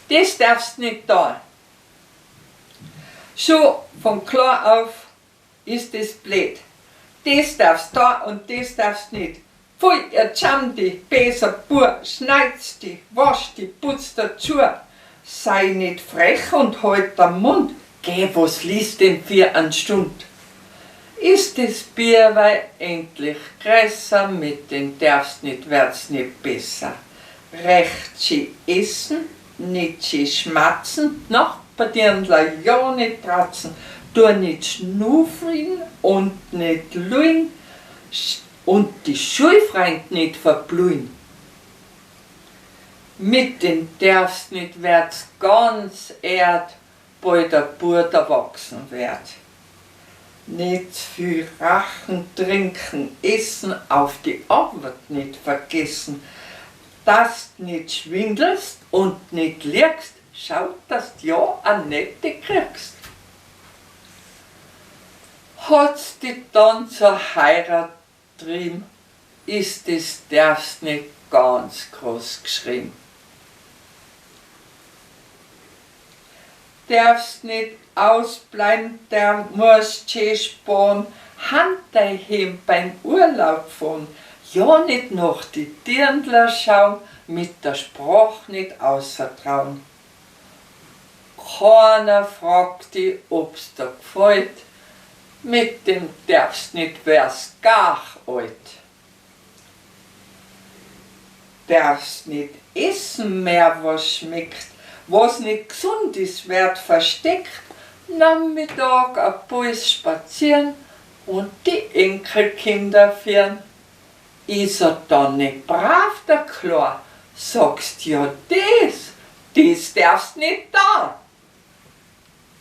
das darfst nicht da. Schon von klar auf ist das blöd. Das darfst da und das darfst nicht. Pfui, erjam dich, besser Bur, schneid's dich, wasch dich, putz dazu. Sei nicht frech und halt den Mund. Geh, was liest denn für eine Stund? Ist das Bierweih endlich größer, mit den darfst nicht, wird's nicht besser. Recht schön essen, nicht schön schmatzen, noch bei dirndler ja nicht tratzen, tu nicht schnufeln und nicht luin und die Schulfreund nicht verblühen. Mit den darfst nicht, wird's ganz erd, bald der Bub erwachsen wird. Nicht viel rachen, trinken, essen, auf die Arbeit nicht vergessen. Dass du nicht schwindelst und nicht liegst, schau, dass du ja eine nette kriegst. Hat's dich dann zur Heirat trieben, ist das darfst nicht ganz groß geschrieben. Darfst nicht ausbleiben, der musst schön sparen, Hand daheim beim Urlaub fahren, ja nicht nach die Dirndler schauen, mit der Sprache nicht ausvertrauen. Keiner fragt dich, ob's dir gefällt, mit dem darfst nicht, wär's gar alt. Darfst nicht essen mehr, was schmeckt, was nicht gesund ist, wird versteckt. Nachmittag ein Puls spazieren und die Enkelkinder führen. Ist er dann nicht brav, der Klar? Sagst ja das darfst nicht da.